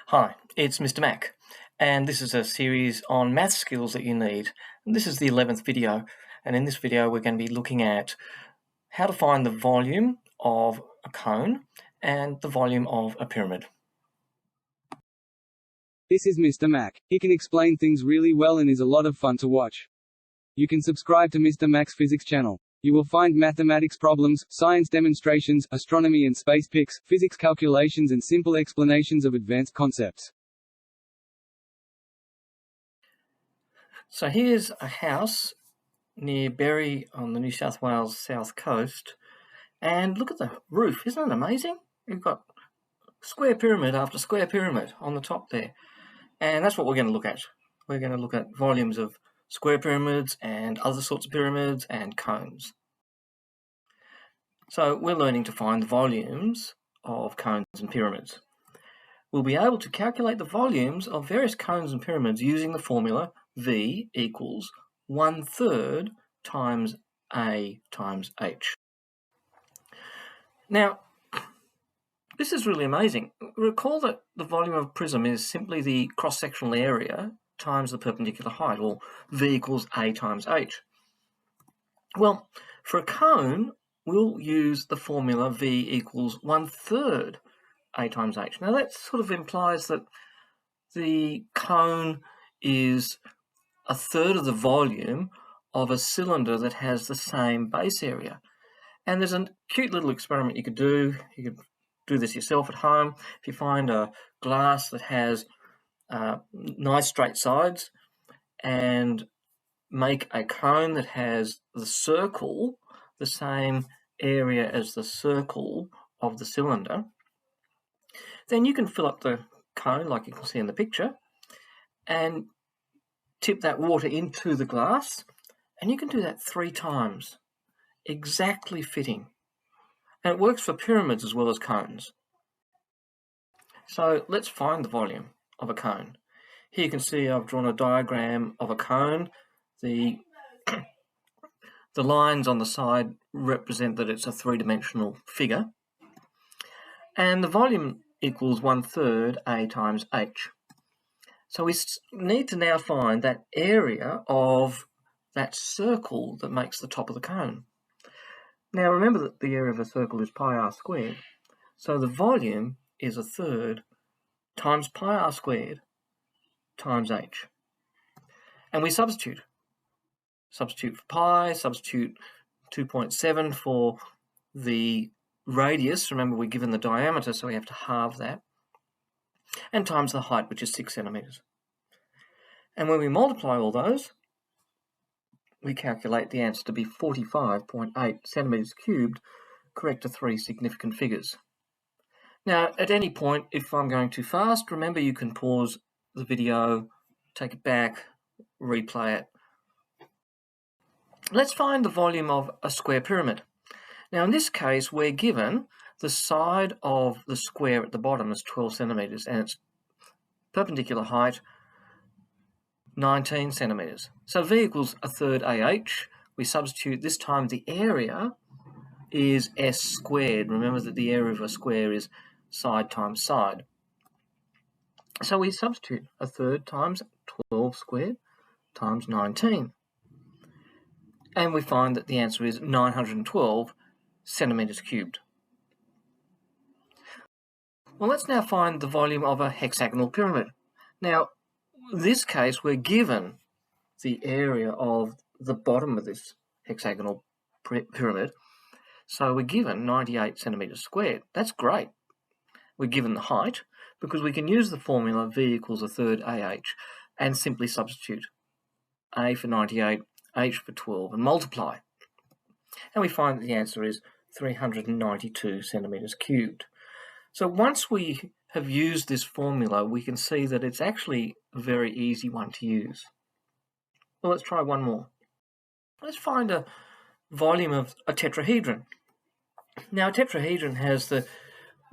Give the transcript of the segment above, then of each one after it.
Hi, it's Mr. Mac, and this is a series on math skills that you need. And this is the 11th video, and in this video we're going to be looking at how to find the volume of a cone and the volume of a pyramid. This is Mr. Mac. He can explain things really well and is a lot of fun to watch. You can subscribe to Mr. Mac's Physics channel. You will find mathematics problems, science demonstrations, astronomy and space pics, physics calculations and simple explanations of advanced concepts. So here's a house near Berry on the New South Wales south coast, and look at the roof. Isn't it amazing? We've got square pyramid after square pyramid on the top there, and that's what we're going to look at. We're going to look at volumes of square pyramids and other sorts of pyramids and cones. So we're learning to find the volumes of cones and pyramids. We'll be able to calculate the volumes of various cones and pyramids using the formula V equals 1/3 times A times H. Now, this is really amazing. Recall that the volume of a prism is simply the cross-sectional area times the perpendicular height, or V equals A times H. Well, for a cone, we'll use the formula V equals 1/3 A times H. Now that sort of implies that the cone is 1/3 of the volume of a cylinder that has the same base area. And there's a cute little experiment you could do. You could do this yourself at home. If you find a glass that has nice straight sides and make a cone that has the circle the same area as the circle of the cylinder, then you can fill up the cone like you can see in the picture and tip that water into the glass, and you can do that 3 times, exactly fitting. And it works for pyramids as well as cones. So let's find the volume of a cone. Here you can see I've drawn a diagram of a cone. The lines on the side represent that it's a 3-dimensional figure. And the volume equals 1/3 A times H. So we need to now find that area of that circle that makes the top of the cone. Now remember that the area of a circle is pi r squared. So the volume is 1/3 times pi r squared times H. And we substitute. Substitute for pi, substitute 2.7 for the radius. Remember, we're given the diameter, so we have to halve that. And times the height, which is 6 centimeters. And when we multiply all those, we calculate the answer to be 45.8 centimeters cubed, correct to 3 significant figures. Now, at any point, if I'm going too fast, remember you can pause the video, take it back, replay it. Let's find the volume of a square pyramid. Now, in this case, we're given the side of the square at the bottom is 12 centimeters and its perpendicular height 19 centimeters. So V equals 1/3 AH. We substitute, this time the area is S squared. Remember that the area of a square is side times side. So we substitute 1/3 times 12 squared times 19. And we find that the answer is 912 centimeters cubed. Well, let's now find the volume of a hexagonal pyramid. Now, in this case, we're given the area of the bottom of this hexagonal pyramid. So we're given 98 centimeters squared. That's great. We're given the height because we can use the formula V equals 1/3 AH and simply substitute A for 98, H for 12 and multiply. And we find that the answer is 392 centimeters cubed. So once we have used this formula, we can see that it's actually a very easy one to use. Well, let's try one more. Let's find a volume of a tetrahedron. Now, a tetrahedron has the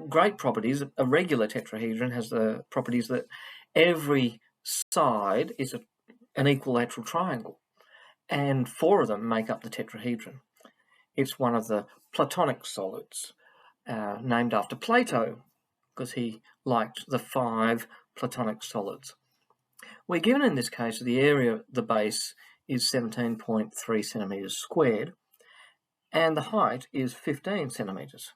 great properties. A regular tetrahedron has the properties that every side is an equilateral triangle, and 4 of them make up the tetrahedron. It's one of the Platonic solids, named after Plato, because he liked the 5 platonic solids. We're given in this case the area of the base is 17.3 centimetres squared, and the height is 15 centimetres.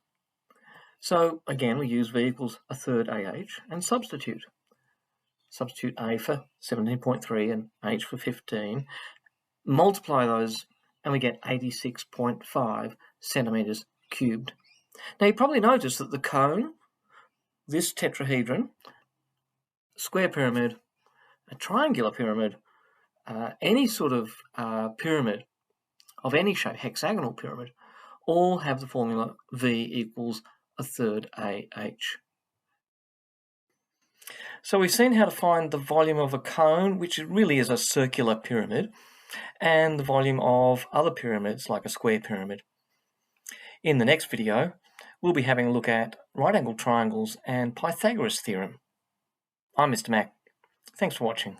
So again, we use v equals a third AH and substitute. Substitute A for 17.3 and H for 15. Multiply those and we get 86.5 centimetres cubed. Now you probably notice that the cone, this tetrahedron, square pyramid, a triangular pyramid, any sort of pyramid of any shape, hexagonal pyramid, all have the formula V equals a third AH. So we've seen how to find the volume of a cone, which really is a circular pyramid, and the volume of other pyramids like a square pyramid. In the next video, we'll be having a look at right-angled triangles and Pythagoras' theorem. I'm Mr. Mac. Thanks for watching.